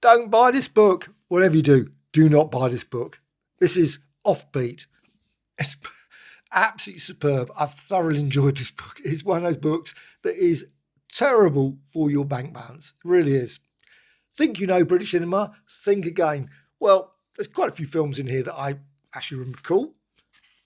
don't buy this book. Whatever you do not buy this book. This is Offbeat. It's absolutely superb. I've thoroughly enjoyed this book. It's one of those books that is terrible for your bank balance. It really is. Think you know British cinema? Think again. Well, there's quite a few films in here that I actually recall.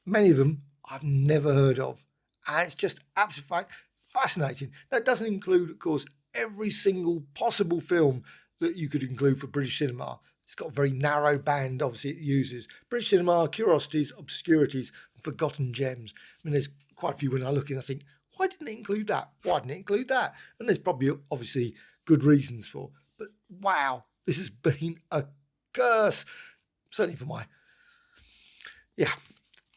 Many of them I've never heard of. And it's just absolutely fascinating. That doesn't include, of course, every single possible film that you could include for British cinema. It's got a very narrow band, obviously, it uses. British cinema, Curiosities, Obscurities, and Forgotten Gems. I mean, there's quite a few when I look in, I think, why didn't it include that? Why didn't it include that? And there's probably, obviously, good reasons for. But wow, this has been a curse. Certainly for my... Yeah.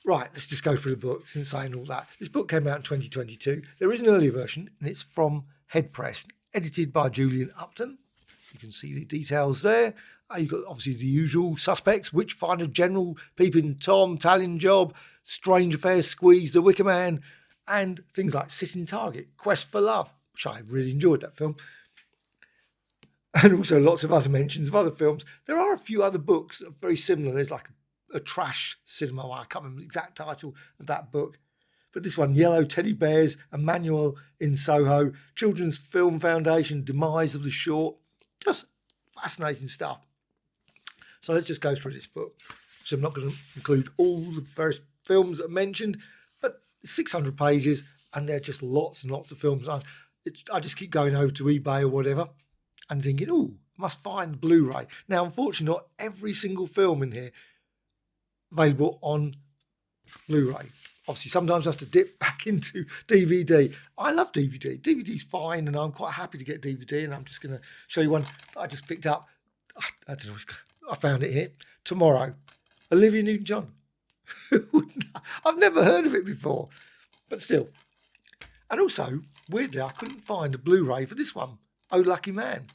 Right, let's just go through the book since saying all that. This book came out in 2022. There is an earlier version, and it's from Headpress, edited by Julian Upton. You can see the details there. You've got obviously the usual suspects: Witchfinder General, Peeping Tom, Italian Job, Strange Affairs, Squeeze, The Wicker Man, and things like Sitting Target, Quest for Love, which I really enjoyed that film. And also lots of other mentions of other films. There are a few other books that are very similar. There's like a trash cinema one. I can't remember the exact title of that book. But this one, Yellow Teddy Bears, A Manual in Soho, Children's Film Foundation, Demise of the Short. Just fascinating stuff. So let's just go through this book. So I'm not going to include all the various films that are mentioned, but 600 pages, and there are just lots and lots of films. I just keep going over to eBay or whatever and thinking, oh, I must find the Blu-ray. Now, unfortunately, not every single film in here available on Blu-ray. Obviously, sometimes I have to dip back into DVD. I love DVD. DVD's fine, and I'm quite happy to get DVD, and I'm just going to show you one I just picked up. I don't know, I found it here. Tomorrow. Olivia Newton-John. I've never heard of it before, but still. And also, weirdly, I couldn't find a Blu-ray for this one, Oh Lucky Man,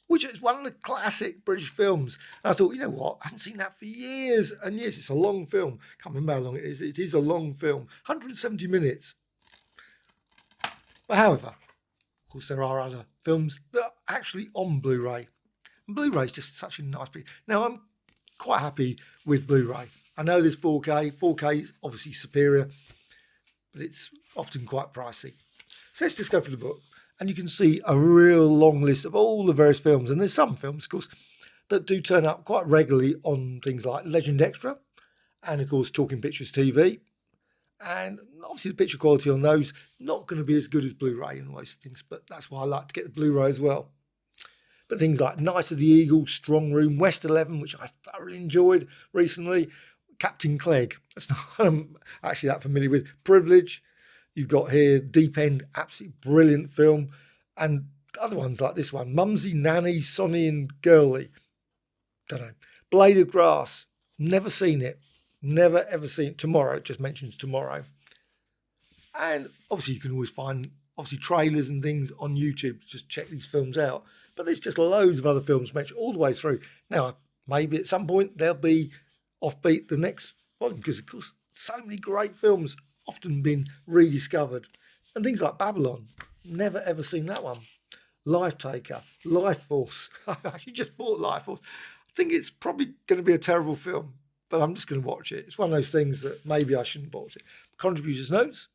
which is one of the classic British films. And I thought, you know what? I haven't seen that for years and years. It's a long film. Can't remember how long it is. It is a long film, 170 minutes. But however, of course, there are other films that are actually on Blu-ray. And Blu-ray is just such a nice bit. Now, I'm quite happy with Blu-ray. I know there's 4K. 4K is obviously superior, but it's often quite pricey. So let's just go through the book. And you can see a real long list of all the various films. And there's some films, of course, that do turn up quite regularly on things like Legend Extra and, of course, Talking Pictures TV. And obviously the picture quality on those not going to be as good as Blu-ray and all those things, but that's why I like to get the Blu-ray as well. But things like Night of the Eagle, Strong Room, West 11, which I thoroughly enjoyed recently, Captain Clegg, that's not I'm actually that familiar with, Privilege. You've got here Deep End, absolutely brilliant film. And other ones like this one, Mumsy, Nanny, Sonny and Girly. Don't know. Blade of Grass, never seen it. Never ever seen it. Tomorrow, it just mentions Tomorrow. And obviously you can always find obviously trailers and things on YouTube. Just check these films out. But there's just loads of other films mentioned all the way through. Now, maybe at some point there'll be Offbeat the next volume, because of course so many great films often been rediscovered. And things like Babylon, never ever seen that one. Life Taker, Life Force. I actually just bought Life Force. I think it's probably going to be a terrible film, but I'm just going to watch it. It's one of those things that maybe I shouldn't watch it. Contributors' notes,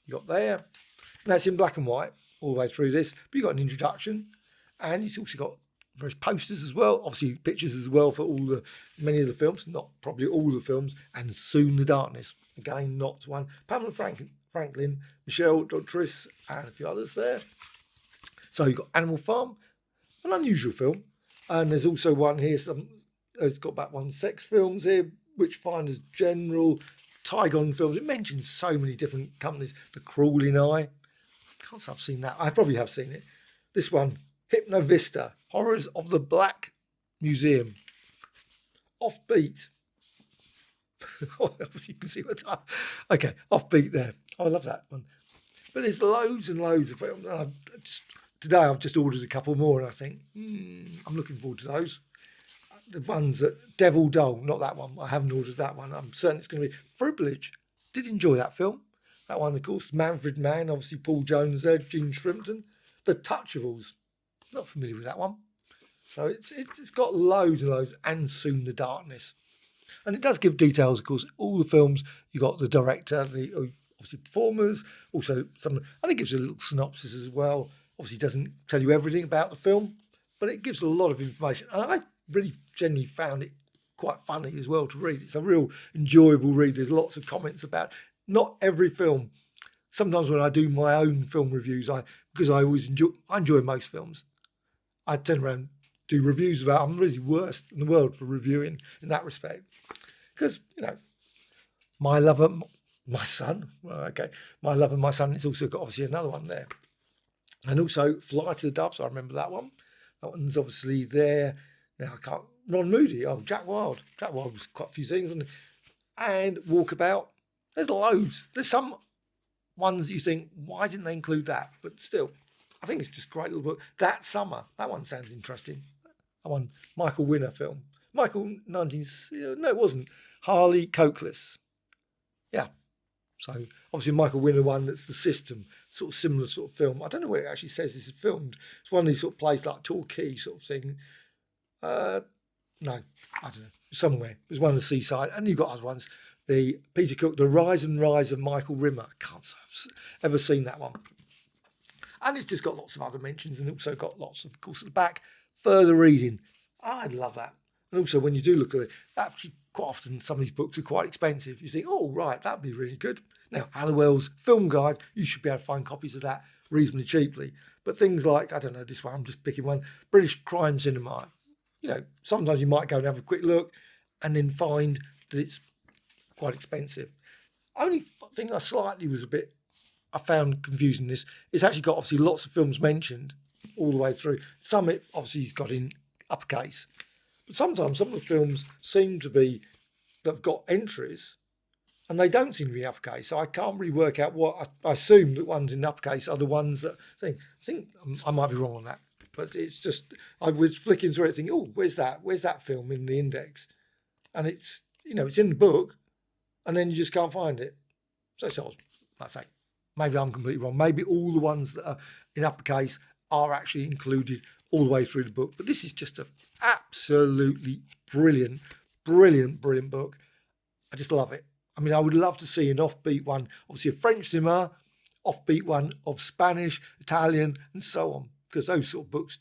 you got there. And that's in black and white all the way through this. But you got an introduction, and you've also got various posters as well, obviously pictures as well for many of the films, not probably all the films, and Soon the Darkness, again not one. Pamela Franklin, Michelle Dottris, and a few others there. So you've got Animal Farm, an unusual film, and there's also one here, it's got about one sex films here, Witchfinders General, Tygon Films. It mentions so many different companies. The Crawling Eye, can't say I've seen that. I probably have seen it. This one, Hypno Vista, Horrors of the Black Museum. Offbeat. You can see what time. Okay, Offbeat there. I love that one. But there's loads and loads of films. Today I've just ordered a couple more, and I think, I'm looking forward to those. The ones that Devil Doll, not that one. I haven't ordered that one. I'm certain it's going to be Privilege. Did enjoy that film. That one, of course, Manfred Mann, obviously Paul Jones there, Gene Shrimpton. The Touchables. Not familiar with that one. So it's got loads and loads, and Soon the Darkness. And it does give details, of course, all the films. You got the director, the obviously performers, also some, and it gives a little synopsis as well. Obviously, it doesn't tell you everything about the film, but it gives a lot of information. And I really genuinely found it quite funny as well to read. It's a real enjoyable read. There's lots of comments about not every film. Sometimes when I do my own film reviews, because I enjoy most films, I turn around, do reviews about. I'm really worst in the world for reviewing in that respect, because my lover, my son. Well, okay, my lover, my son. It's also got obviously another one there, and also Fly to the Doves. I remember that one. That one's obviously there. Now I can't. Ron Moody. Oh, Jack Wilde. Jack Wilde was quite a few things, wasn't it? And Walkabout. There's loads. There's some ones that you think, why didn't they include that? But still, I think it's just a great little book. That Summer. That one sounds interesting. That one, Michael Winner film. No, it wasn't. Harley Cokeless. Yeah. So obviously Michael Winner one, that's The System, sort of similar sort of film. I don't know where it actually says this is filmed. It's one of these sort of places like Torquay sort of thing. No, I don't know. Somewhere. There's one on the seaside. And you've got other ones. The Peter Cook, The Rise and Rise of Michael Rimmer. I can't say I've ever seen that one. And it's just got lots of other mentions, and also got lots of course, at the back, further reading. I love that. And also when you do look at it, actually quite often some of these books are quite expensive. You think, oh, right, that'd be really good. Now, Halliwell's Film Guide, you should be able to find copies of that reasonably cheaply. But things like, I don't know, this one, I'm just picking one, British Crime Cinema. Sometimes you might go and have a quick look and then find that it's quite expensive. Only thing I slightly was I found confusing this, it's actually got obviously lots of films mentioned all the way through. Some it obviously he's got in uppercase. But sometimes some of the films seem to be, that have got entries and they don't seem to be uppercase. So I can't really work out what, I assume that ones in uppercase are the ones that, I think I might be wrong on that. But it's just, I was flicking through it thinking, oh, where's that film in the index? And it's, it's in the book and then you just can't find it. So I say, maybe I'm completely wrong. Maybe all the ones that are in uppercase are actually included all the way through the book. But this is just an absolutely brilliant book. I just love it. I mean, I would love to see an offbeat one, obviously a French cinema, offbeat one of Spanish, Italian, and so on. Because those sort of books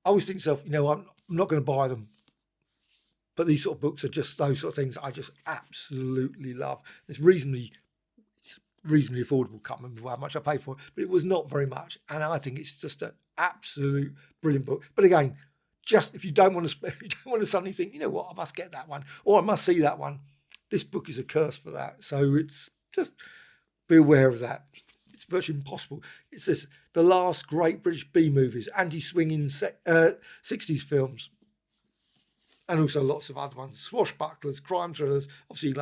I always think to myself, I'm not going to buy them. But these sort of books are just those sort of things I just absolutely love. It's reasonably affordable. Can't remember how much I paid for it, but it was not very much. And I think it's just an absolute brilliant book. But again, just if you don't want to suddenly think, I must get that one or I must see that one. This book is a curse for that. So it's just be aware of that. It's virtually impossible. It says the last great British B movies, anti-swinging 60s films. And also lots of other ones, swashbucklers, crime thrillers, obviously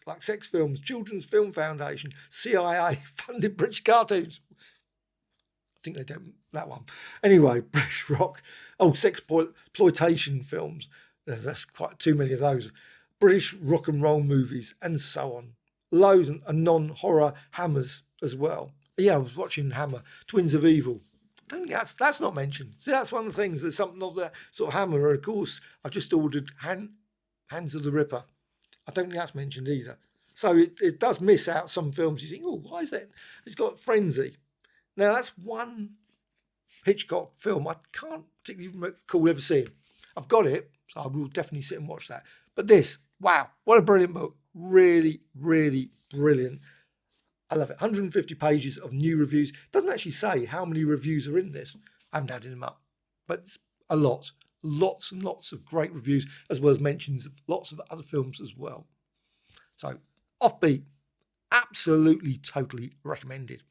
like sex films, Children's Film Foundation, CIA, funded British cartoons. I think they don't, that one. Anyway, British rock, sexploitation films. That's quite too many of those. British rock and roll movies and so on. Loads and non-horror Hammers as well. Yeah, I was watching Hammer, Twins of Evil. I don't think that's not mentioned. See, that's one of the things. There's something of that sort of Hammer. Of course, I've just ordered Hands of the Ripper. I don't think that's mentioned either. So it does miss out some films. You think, oh, why is that? It's got Frenzy. Now, that's one Hitchcock film I can't particularly recall ever seeing. I've got it, so I will definitely sit and watch that. But this, wow, what a brilliant book. Really, really brilliant. I love it. 150 pages of new reviews. It doesn't actually say how many reviews are in this. I haven't added them up, but it's a lot. Lots and lots of great reviews, as well as mentions of lots of other films as well. So, Offbeat, absolutely, totally recommended.